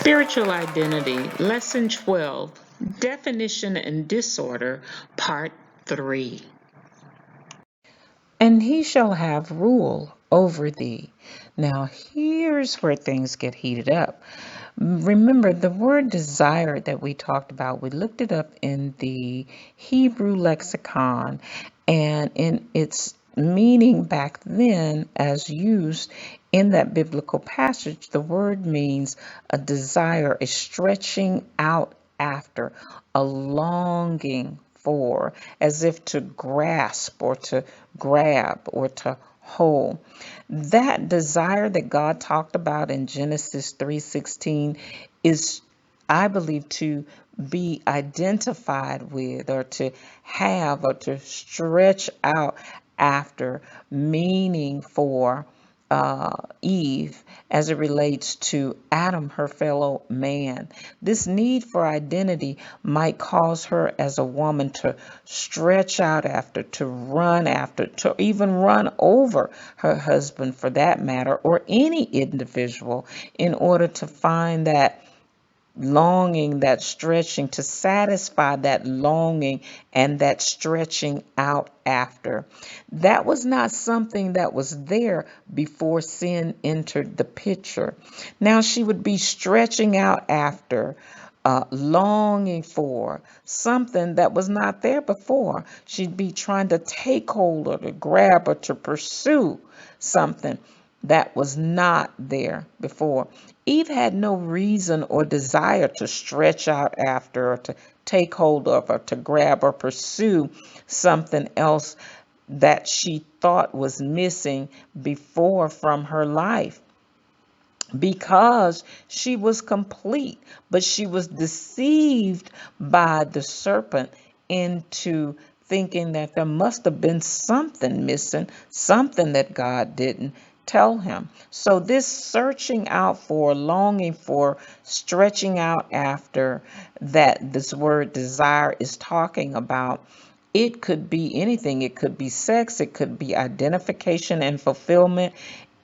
Spiritual Identity, Lesson 12, Definition and Disorder, Part 3. And he shall have rule over thee. Now, here's where things get heated up. Remember, the word desire that we talked about, we looked it up in the Hebrew lexicon, and in its meaning back then, as used in that biblical passage, the word means a desire, a stretching out after, a longing for, as if to grasp or to grab or to hold. That desire that God talked about in Genesis 3:16 is, I believe, to be identified with or to have or to stretch out after, meaning for Eve as it relates to Adam, her fellow man. This need for identity might cause her as a woman to stretch out after, to run after, to even run over her husband for that matter, or any individual in order to find that longing, that stretching, to satisfy that longing and that stretching out after. That was not something that was there before sin entered the picture. Now she would be stretching out after, longing for something that was not there before. She'd be trying to take hold or to grab or to pursue something that was not there before. Eve had no reason or desire to stretch out after or to take hold of or to grab or pursue something else that she thought was missing before from her life, because she was complete, but she was deceived by the serpent into thinking that there must have been something missing, something that God didn't tell him. So this searching out for, longing for, stretching out after that this word desire is talking about, it could be anything. It could be sex, it could be identification and fulfillment.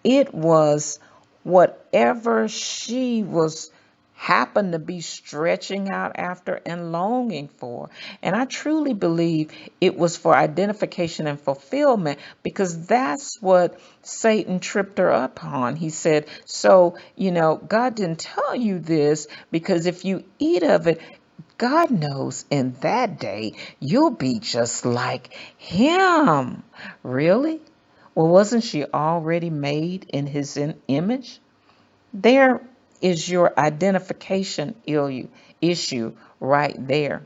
It was whatever she was happened to be stretching out after and longing for. And I truly believe it was for identification and fulfillment, because that's what Satan tripped her up on. He said, so, God didn't tell you this because if you eat of it, God knows in that day you'll be just like him. Really? Well, wasn't she already made in his image? There is your identification issue right there.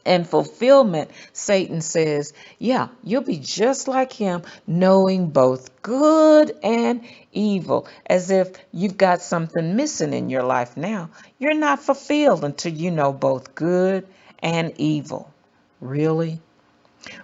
And fulfillment, Satan says, yeah, you'll be just like him, knowing both good and evil, as if you've got something missing in your life now. You're not fulfilled until you know both good and evil. Really?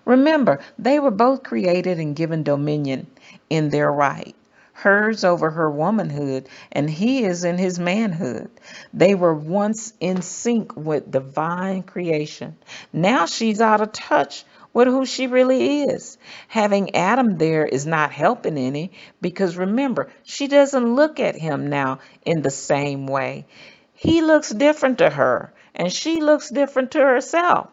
Remember, they were both created and given dominion in their right. Hers over her womanhood, and he is in his manhood. They were once in sync with divine creation. Now she's out of touch with who she really is. Having Adam there is not helping any, because remember, she doesn't look at him now in the same way. He looks different to her, and she looks different to herself.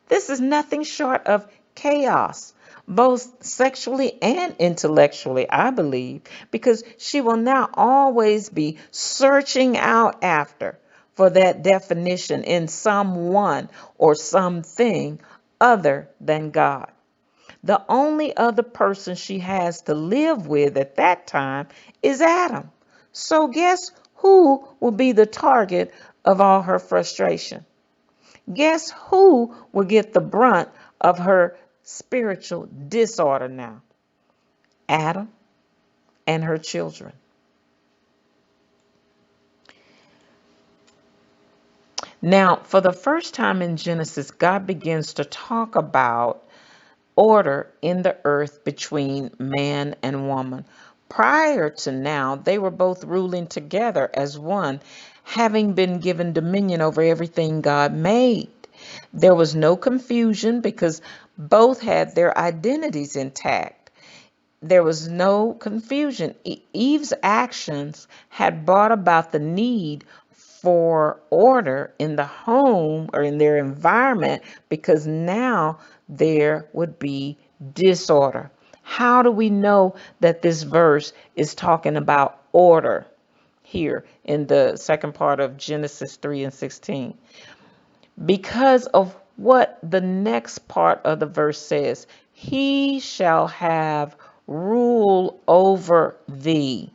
This is nothing short of chaos, both sexually and intellectually, I believe, because she will now always be searching out after for that definition in someone or something other than God. The only other person she has to live with at that time is Adam. So guess who will be the target of all her frustration? Guess who will get the brunt of her spiritual disorder now? Adam and her children. Now, for the first time in Genesis, God begins to talk about order in the earth between man and woman. Prior to now, they were both ruling together as one, having been given dominion over everything God made. There was no confusion because both had their identities intact. There was no confusion. Eve's actions had brought about the need for order in the home or in their environment, because now there would be disorder. How do we know that this verse is talking about order here in the second part of Genesis 3 and 16? Because of what the next part of the verse says: he shall have rule over thee.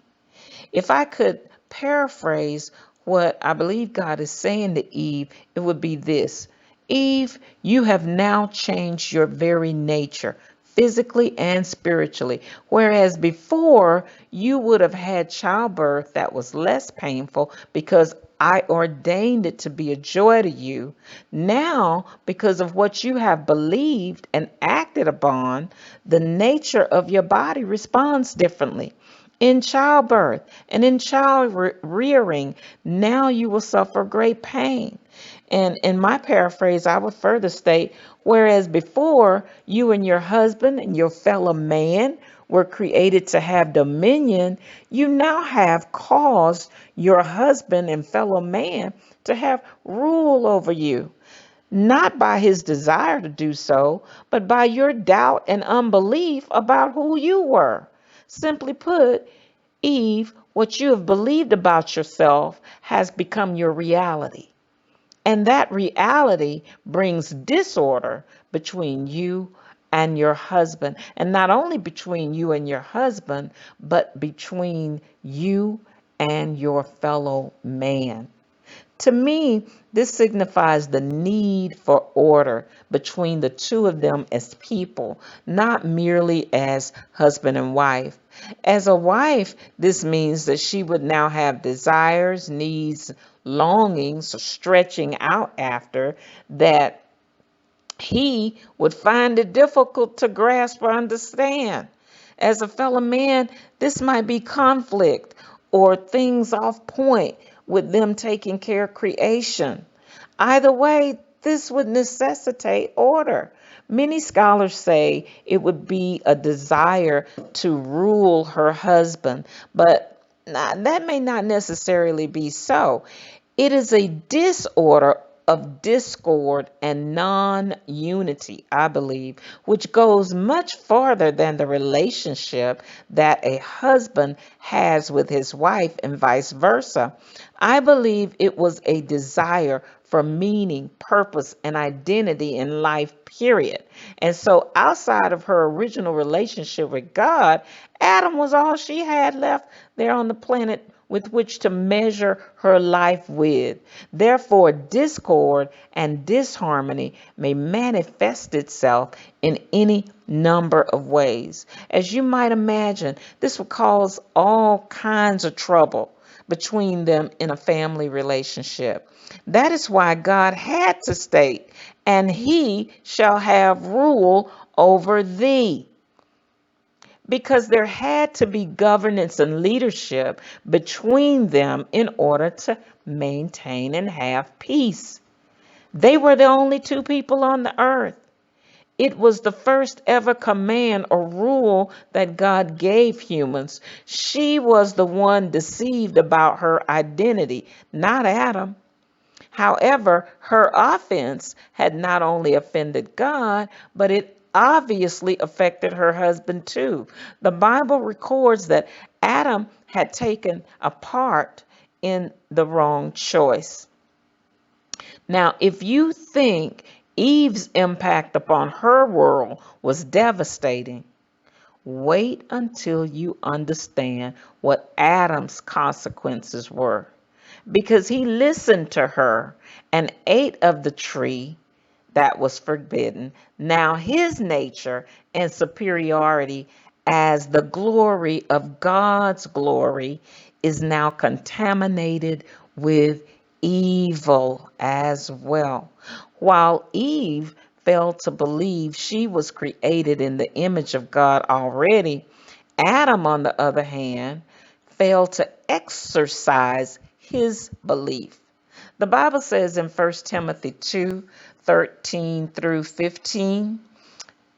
If I could paraphrase what I believe God is saying to Eve, it would be this: Eve, you have now changed your very nature, physically and spiritually. Whereas before, you would have had childbirth that was less painful because I ordained it to be a joy to you. Now, because of what you have believed and acted upon, the nature of your body responds differently. In childbirth and in child rearing, now you will suffer great pain. And in my paraphrase, I would further state, whereas before you and your husband and your fellow man were created to have dominion, you now have caused your husband and fellow man to have rule over you. Not by his desire to do so, but by your doubt and unbelief about who you were. Simply put, Eve, what you have believed about yourself has become your reality. And that reality brings disorder between you and your husband. And not only between you and your husband, but between you and your fellow man. To me, this signifies the need for order between the two of them as people, not merely as husband and wife. As a wife, this means that she would now have desires, needs, longings, or stretching out after that he would find it difficult to grasp or understand. As a fellow man, this might be conflict or things off point with them taking care of creation. Either way, this would necessitate order. Many scholars say it would be a desire to rule her husband, but that may not necessarily be so. It is a disorder of discord and non unity, I believe, which goes much farther than the relationship that a husband has with his wife and vice versa. I believe it was a desire for meaning, purpose, and identity in life, period. And so, outside of her original relationship with God, Adam was all she had left there on the planet with which to measure her life with. Therefore, discord and disharmony may manifest itself in any number of ways. As you might imagine, this would cause all kinds of trouble between them in a family relationship. That is why God had to state, and he shall have rule over thee, because there had to be governance and leadership between them in order to maintain and have peace. They were the only two people on the earth. It was the first ever command or rule that God gave humans. She was the one deceived about her identity, not Adam. However, her offense had not only offended God, but it obviously affected her husband too. The Bible records that Adam had taken a part in the wrong choice. Now, if you think Eve's impact upon her world was devastating, wait until you understand what Adam's consequences were, because he listened to her and ate of the tree that was forbidden. Now his nature and superiority as the glory of God's glory is now contaminated with evil as well. While Eve failed to believe she was created in the image of God already, Adam, on the other hand, failed to exercise his belief. The Bible says in 1 Timothy 2:13 through 15,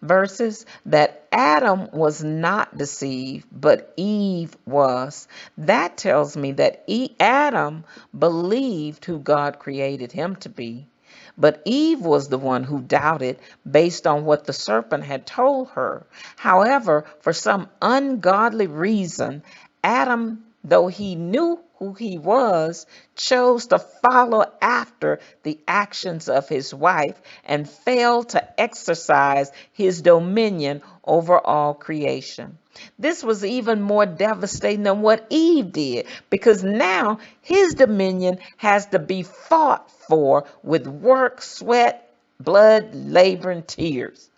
verses that Adam was not deceived, but Eve was. That tells me that Adam believed who God created him to be. But Eve was the one who doubted based on what the serpent had told her. However, for some ungodly reason, Adam, though he knew who he was, chose to follow after the actions of his wife and failed to exercise his dominion over all creation. This was even more devastating than what Eve did, because now his dominion has to be fought for with work, sweat, blood, labor, and tears.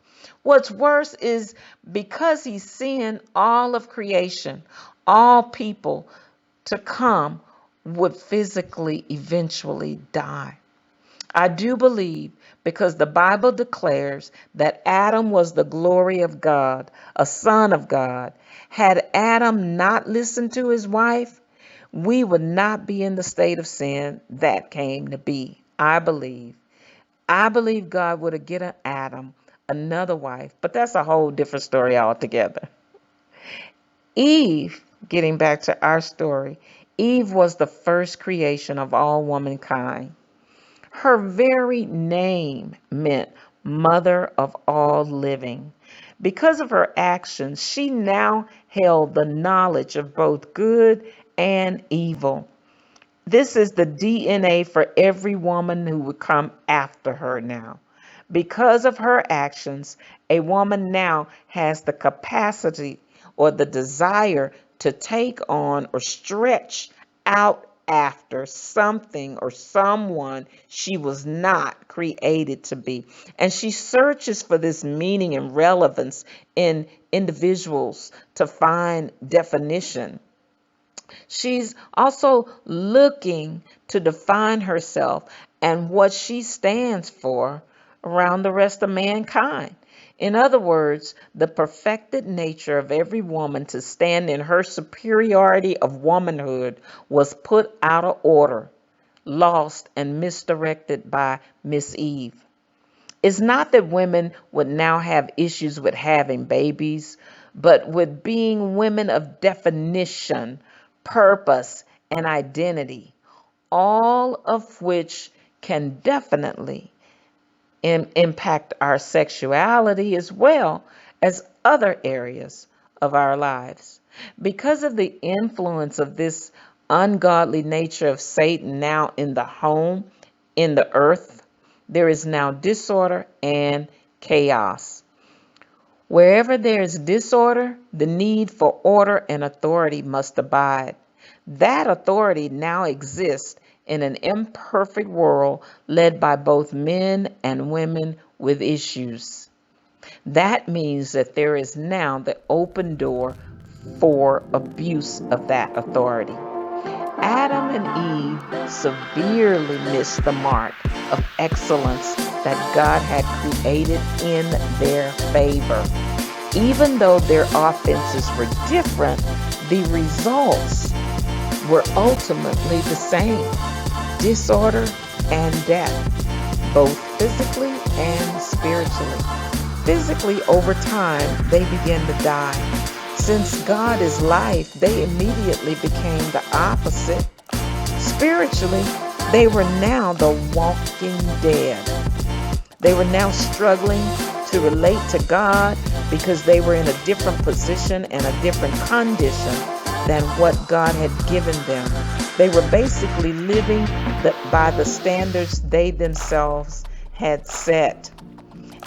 What's worse is because he sinned, all of creation, all people to come would physically eventually die. I do believe, because the Bible declares that Adam was the glory of God, a son of God. Had Adam not listened to his wife, we would not be in the state of sin that came to be. I believe God would have given Adam another wife, but that's a whole different story altogether. Eve, getting back to our story, Eve was the first creation of all womankind. Her very name meant mother of all living. Because of her actions, she now held the knowledge of both good and evil. This is the DNA for every woman who would come after her now. Because of her actions, a woman now has the capacity or the desire to take on or stretch out after something or someone she was not created to be. And she searches for this meaning and relevance in individuals to find definition. She's also looking to define herself and what she stands for around the rest of mankind. In other words, the perfected nature of every woman to stand in her superiority of womanhood was put out of order, lost, and misdirected by Miss Eve. It's not that women would now have issues with having babies, but with being women of definition, purpose, and identity, all of which can definitely impact our sexuality as well as other areas of our lives. Because of the influence of this ungodly nature of Satan now in the home, in the earth, there is now disorder and chaos. Wherever there is disorder, the need for order and authority must abide. That authority now exists in an imperfect world led by both men and women with issues. That means that there is now the open door for abuse of that authority. Adam and Eve severely missed the mark of excellence that God had created in their favor. Even though their offenses were different, the results were ultimately the same: disorder and death, both physically and spiritually. Physically, over time, they began to die. Since God is life, they immediately became the opposite. Spiritually, they were now the walking dead. They were now struggling to relate to God because they were in a different position and a different condition than what God had given them. They were basically living by the standards they themselves had set.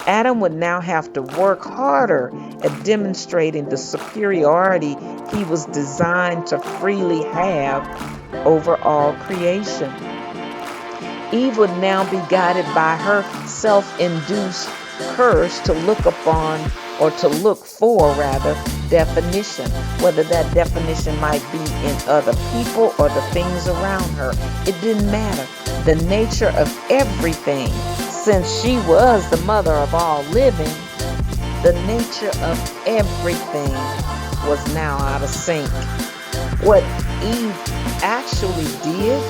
Adam would now have to work harder at demonstrating the superiority he was designed to freely have over all creation. Eve would now be guided by her self-induced curse to look upon, or to look for rather, definition, whether that definition might be in other people or the things around her. It didn't matter. The nature of everything, since she was the mother of all living, the nature of everything was now out of sync. What Eve actually did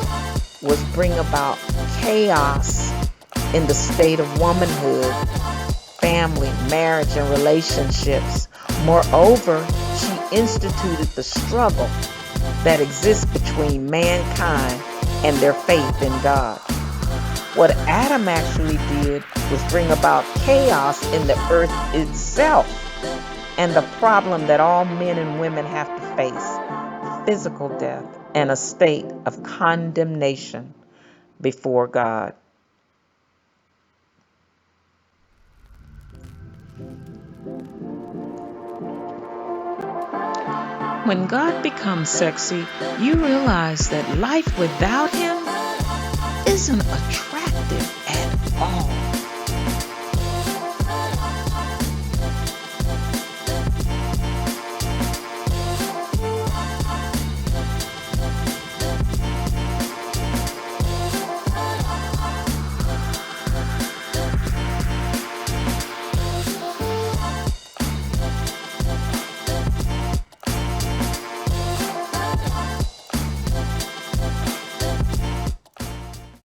was bring about chaos in the state of womanhood family, marriage, and relationships. Moreover, she instituted the struggle that exists between mankind and their faith in God. What Adam actually did was bring about chaos in the earth itself and the problem that all men and women have to face: physical death and a state of condemnation before God. When God becomes sexy, you realize that life without Him isn't a